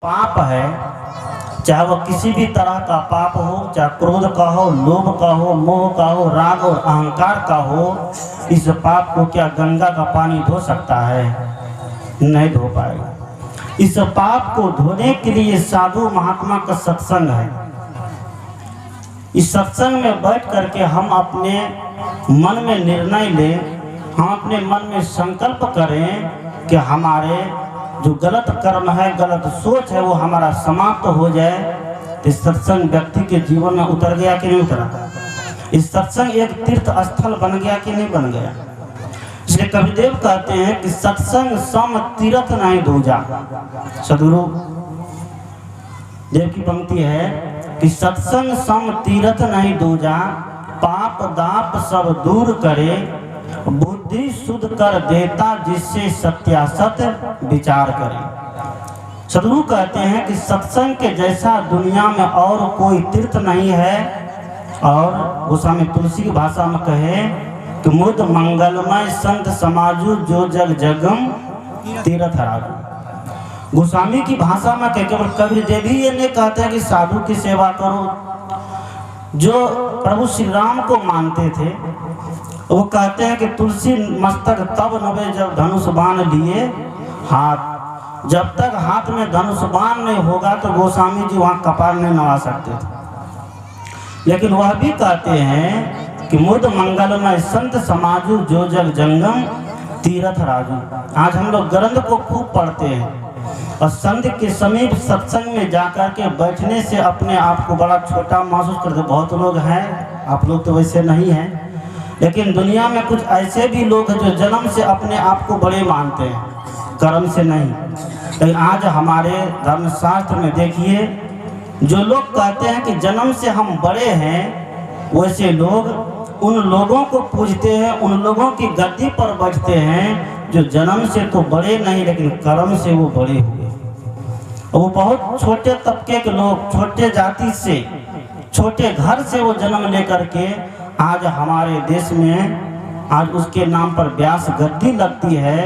पाप है, चाहे वह किसी भी तरह का पाप हो, चाहे क्रोध का हो, लोभ का हो, मोह का हो, राग और अहंकार का हो, इस पाप को क्या गंगा का पानी धो सकता है? नहीं धो पाएगा। इस पाप को धोने के लिए साधु महात्मा का सत्संग है। इस सत्संग में बैठ करके हम अपने मन में निर्णय लें, हम अपने मन में संकल्प करें कि हमारे जो गलत कर्म है, गलत सोच है, वो हमारा समाप्त हो जाए। तो सत्संग व्यक्ति के जीवन में उतर गया कि नहीं उतरा? इस सत्संग एक तीर्थ स्थल बन गया कि नहीं बन गया? इसलिए कविदेव कहते हैं कि सत्संग सम तीर्थ नहीं दूजा। सदगुरु देव की पंक्ति है कि सत्संग सम तीर्थ नहीं दूजा, पाप दाप सब दूर करे, बुद्धि शुद्ध कर देता जिससे सत्यासत विचार करे। सदगुरु कहते हैं कि सत्संग के जैसा दुनिया में और कोई तीर्थ नहीं है। और गोस्वामी तुलसी की भाषा में कहे कि मुद मंगलमय संत समाजु जो जग जगम तीर्थ राजू। गोस्वामी की भाषा में कहे, केवल कबीर देव ही ये नहीं कहते हैं कि साधु की सेवा करो। जो प्रभु श्री राम को मानते थे वो कहते हैं कि तुलसी मस्तक तब नवे जब धनुष बाण लिए हाथ, जब तक हाथ में धनुष बाण नहीं होगा तो गोस्वामी जी वहाँ कपार नहीं नवा सकते थे। लेकिन वह भी कहते हैं कि मुद मंगलमय संत समाजु जो जग जंगम तीर्थ राजू। आज हम लोग ग्रंथ को खूब पढ़ते हैं और संत के समीप सत्संग में जाकर के बैठने से अपने आप को बड़ा छोटा महसूस करते। बहुत लोग हैं, आप लोग तो वैसे नहीं हैं, लेकिन दुनिया में कुछ ऐसे भी लोग हैं जो जन्म से अपने आप को बड़े मानते हैं, कर्म से नहीं। लेकिन आज हमारे धर्मशास्त्र में देखिए, जो लोग कहते हैं कि जन्म से हम बड़े हैं, वैसे लोग उन लोगों को पूजते हैं, उन लोगों की गद्दी पर बैठते हैं जो जन्म से तो बड़े नहीं लेकिन कर्म से वो बड़े हुए। वो बहुत छोटे तबके के लोग, छोटे जाति से, छोटे घर से वो जन्म लेकर के आज हमारे देश में आज उसके नाम पर व्यास गद्दी लगती है।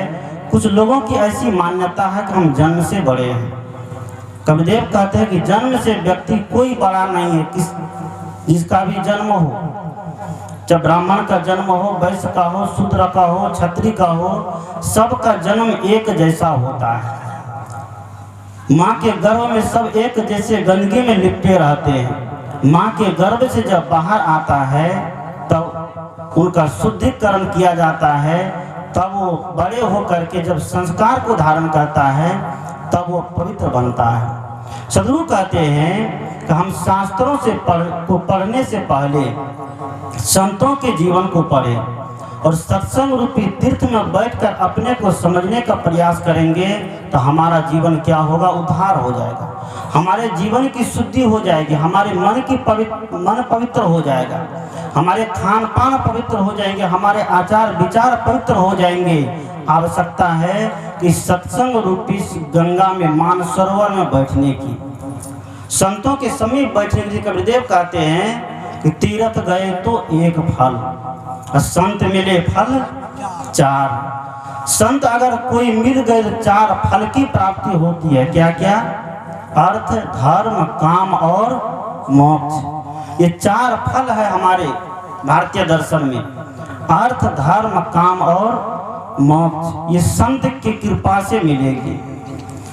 कुछ लोगों की ऐसी मान्यता है कि हम जन्म से बड़े हैं। कविदेव कहते हैं कि जन्म से व्यक्ति कोई बड़ा नहीं है। जिसका भी जन्म हो, चाहे ब्राह्मण का जन्म हो, वैश्य का हो, शूद्र का हो, क्षत्रिय का हो, सबका जन्म एक जैसा होता है। माँ के गर्भ में सब एक जैसे गंदगी में लिपटे रहते हैं। माँ के गर्भ से जब बाहर आता है तब उनका शुद्धिकरण किया जाता है, तब वो बड़े होकर के जब संस्कार को धारण करता है तब वो पवित्र बनता है। सदगुरु कहते हैं कि हम शास्त्रों से पढ़ने से पहले संतों के जीवन को पढ़ें और सत्संग रूपी तीर्थ में बैठकर अपने को समझने का प्रयास करेंगे तो हमारा जीवन क्या होगा? उद्धार हो जाएगा, हमारे जीवन की शुद्धि हो जाएगी, हमारे मन पवित्र हो जाएगा, हमारे खान पान पवित्र हो जाएंगे, हमारे आचार विचार पवित्र हो जाएंगे। आवश्यकता है कि सत्संग रूपी गंगा में मानसरोवर में बैठने की, संतों के समीप बैठने के लिए कबीरदेव कहते हैं कि तीर्थ गए तो एक फल और संत मिले फल चार। संत अगर कोई मिल गए तो चार फल की प्राप्ति होती है। क्या क्या? अर्थ, धर्म, काम और मोक्ष। ये चार फल है हमारे भारतीय दर्शन में, अर्थ, धर्म, काम और मोक्ष। ये संत की कृपा से मिलेगी।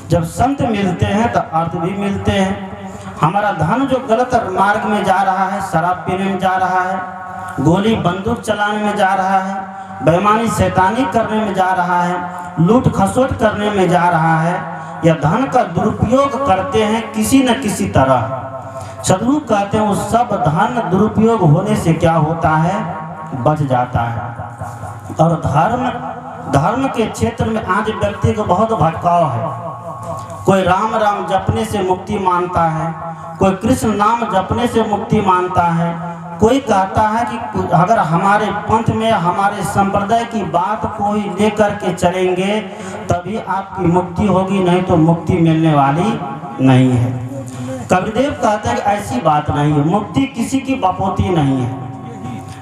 जब संत मिलते हैं तो अर्थ भी मिलते हैं। हमारा धन जो गलत मार्ग में जा रहा है, शराब पीने में जा रहा है, गोली बंदूक चलाने में जा रहा है, बेईमानी शैतानी करने में जा रहा है, लूट खसोट करने में जा रहा है, या धन का दुरुपयोग करते हैं किसी न किसी तरह। सदगुरु कहते हैं वो सब धन दुरुपयोग होने से क्या होता है? बच जाता है। और धर्म के क्षेत्र में आज व्यक्ति को बहुत भटकाव है। कोई राम राम जपने से मुक्ति मानता है, कोई कृष्ण नाम जपने से मुक्ति मानता है, कोई कहता है कि अगर हमारे पंथ में हमारे संप्रदाय की बात को ही लेकर के चलेंगे तभी आपकी मुक्ति होगी, नहीं तो मुक्ति मिलने वाली नहीं है। कबीरदेव कहते हैं कि ऐसी बात नहीं है, मुक्ति किसी की बपोती नहीं है।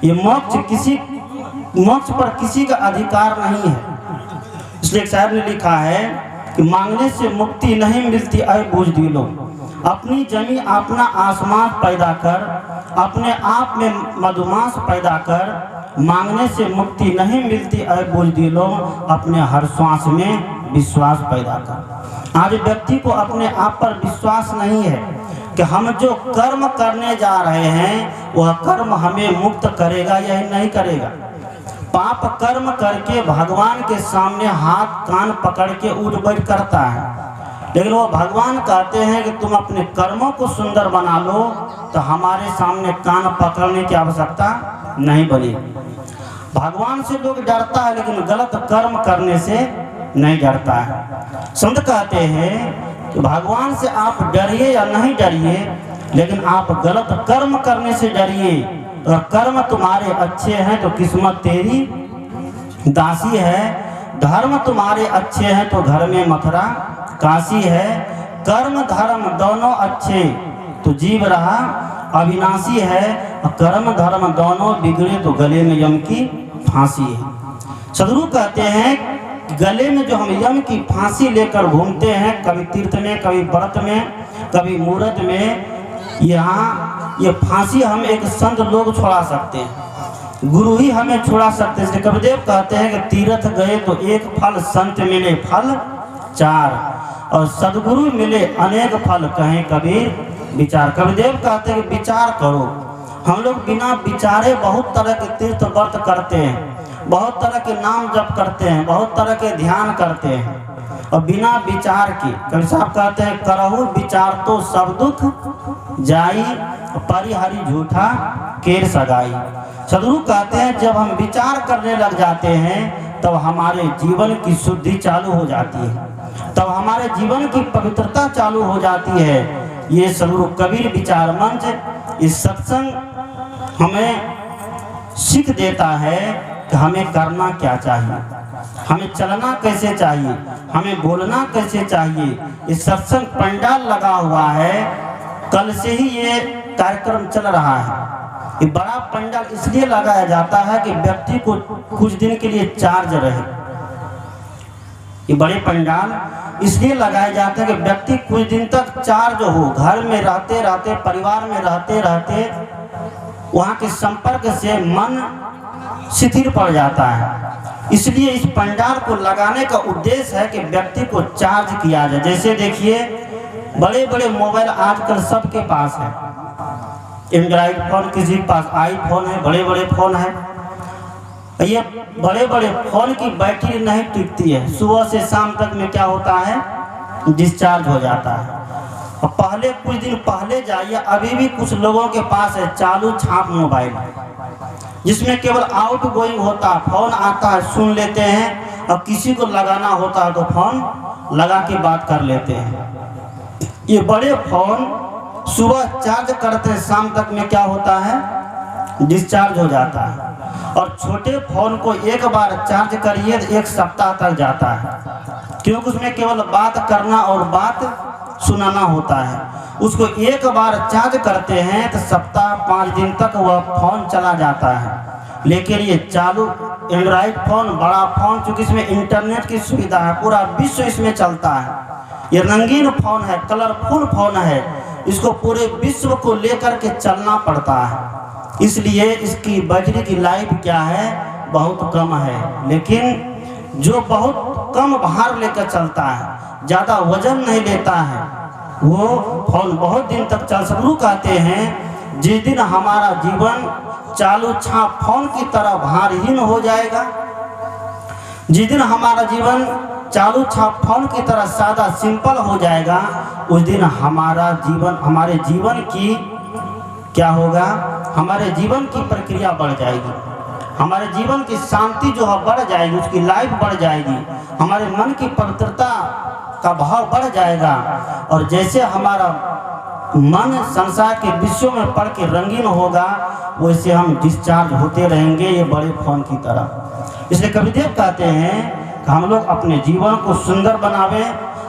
ये मोक्ष पर किसी का अधिकार नहीं है। इसलिए एक साहब ने लिखा है कि मांगने से मुक्ति नहीं मिलती ऐ बुज़दिलो। अपनी जमी अपना आसमान पैदा कर, अपने आप में मधुमास पैदा कर, मांगने से मुक्ति नहीं मिलती ऐ बुज़दिलो। अपने हर श्वास में विश्वास पैदा कर। आज व्यक्ति को अपने आप पर विश्वास नहीं है कि हम जो कर्म करने जा रहे हैं वह कर्म हमें मुक्त करेगा या नहीं करेगा। पाप कर्म करके भगवान के सामने हाथ कान पकड़ के उठ बैठ करता है, लेकिन वो भगवान कहते हैं कि तुम अपने कर्मों को सुंदर बना लो तो हमारे सामने कान पकड़ने की आवश्यकता नहीं बनी। भगवान से लोग डरता है लेकिन गलत कर्म करने से नहीं डरता है। संत कहते हैं कि भगवान से आप डरिए या नहीं डरिए, लेकिन आप गलत कर्म करने से डरिए। अगर कर्म तुम्हारे अच्छे हैं तो किस्मत तेरी दासी है, धर्म तुम्हारे अच्छे हैं तो घर में मथुरा काशी है। कर्म धर्म दोनों अच्छे तो जीव रहा अविनाशी है, और कर्म धर्म दोनों बिगड़े तो गले में यम की फांसी है। सदगुरु कहते हैं गले में जो हम यम की फांसी लेकर घूमते हैं, कभी तीर्थ में, कभी व्रत में, कभी मुहूर्त में, यहाँ ये फांसी हम एक संत लोग छोड़ा सकते हैं, गुरु ही हमें छोड़ा सकते हैं। कबीरदेव कहते हैं कि तीर्थ गए तो एक फल, संत मिले फल चार, और सदगुरु मिले अनेक फल, कहें कबीर विचार। कबीरदेव कहते हैं कि विचार करो। हम लोग बिना विचारे बहुत तरह के तीर्थ व्रत करते हैं, बहुत तरह के नाम जप करते हैं, बहुत तरह के ध्यान करते हैं, और बिना विचार के। कबीर साहब कहते हैं करहु विचार तो सब दुख जाई, परिहरि झूठा केर सगाई। सदगुरु कहते हैं जब हम विचार करने लग जाते हैं तब हमारे जीवन की शुद्धि चालू हो जाती है, तब हमारे जीवन की पवित्रता चालू हो जाती है। ये सदगुरु कबीर विचार मंच इस सत्संग हमें सीख देता है कि हमें करना क्या चाहिए, हमें चलना कैसे चाहिए, हमें बोलना कैसे चाहिए। इस सत्संग पंडाल लगा हुआ है, कल से ही ये कार्यक्रम चल रहा है। ये बड़ा पंडाल इसलिए लगाया जाता है कि व्यक्ति को कुछ दिन के लिए चार्ज रहे। ये बड़े पंडाल इसलिए लगाए जाते हैं कि व्यक्ति कुछ दिन तक चार्ज हो। घर में रहते रहते, परिवार में रहते रहते वहाँ के संपर्क से मन शिथिल पड़ जाता है। इसलिए इस पंडाल को लगाने का उद्देश्य है कि व्यक्ति को चार्ज किया जाए। जैसे देखिए बड़े बड़े मोबाइल आजकल सबके पास है, एंड्रॉइड फोन, किसी के पास आईफोन है, बड़े बड़े फोन है। ये बड़े बड़े फोन की बैटरी नहीं टिकती है, सुबह से शाम तक में क्या होता है, डिस्चार्ज हो जाता है। और पहले कुछ दिन पहले जाइए, अभी भी कुछ लोगों के पास है चालू छाप मोबाइल, जिसमें केवल आउट गोइंग होता है, फोन आता है सुन लेते हैं, और किसी को लगाना होता है तो फोन लगा के बात कर लेते हैं। ये बड़े फोन सुबह चार्ज करते हैं, शाम तक में क्या होता है, डिस्चार्ज हो जाता है। और छोटे फोन को एक बार चार्ज करिए तो एक सप्ताह तक जाता है, क्योंकि उसमें केवल बात करना और बात सुनाना होता है। उसको एक बार चार्ज करते हैं तो सप्ताह 5 दिन तक वह फोन चला जाता है। लेकिन ये चालू एंड्रॉइड फोन, बड़ा फोन, चूँकि इसमें इंटरनेट की सुविधा है, पूरा विश्व इसमें चलता है। ये रंगीन फोन है, कलरफुल फोन है, इसको पूरे विश्व को लेकर के चलना पड़ता है। इसलिए इसकी बैटरी की लाइफ क्या है, बहुत कम है। लेकिन जो बहुत कम भार लेकर चलता है, ज़्यादा वजन नहीं लेता है, वो फोन बहुत दिन तक चल। सदगुरु कहते हैं जिस दिन हमारा जीवन चालू छाप फोन की तरह भारहीन हो जाएगा, जिस दिन हमारा जीवन चालू छाप फोन की तरह सादा सिंपल हो जाएगा, उस दिन हमारा जीवन, हमारे जीवन की क्या होगा, हमारे जीवन की प्रक्रिया बढ़ जाएगी, हमारे जीवन की शांति जो है बढ़ जाएगी, उसकी लाइफ बढ़ जाएगी, हमारे मन की पवित्रता का भाव बढ़ जाएगा। और जैसे हमारा मन संसार के विषयों में पढ़ के रंगीन होगा, वैसे हम डिस्चार्ज होते रहेंगे ये बड़े फोन की तरह। इसलिए कबीरदेव कहते हैं कि हम लोग अपने जीवन को सुंदर बनावे,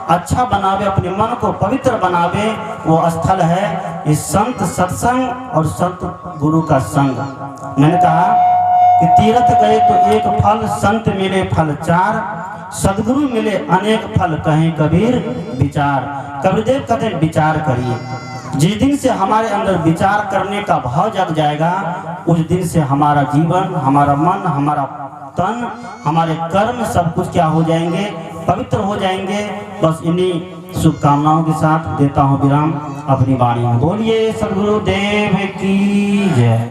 अच्छा बनावे, अपने मन को पवित्र बनावे। वो स्थल है इस संत सत्संग और संत गुरु का संग। मैंने कहा कि तीर्थ गए तो एक फल, संत मिले फल चार, सदगुरु मिले अनेक फल, कहें कबीर विचार। कबीरदेव कहते हैं विचार करिए। जिस दिन से हमारे अंदर विचार करने का भाव जग जाएगा, उस दिन से हमारा जीवन, हमारा मन, हमारा तन, हमारे कर्म सब कुछ क्या हो जाएंगे, पवित्र हो जाएंगे। बस इन्हीं शुभकामनाओं के साथ देता हूँ विराम अपनी वाणी में। बोलिए सदगुरुदेव की जय।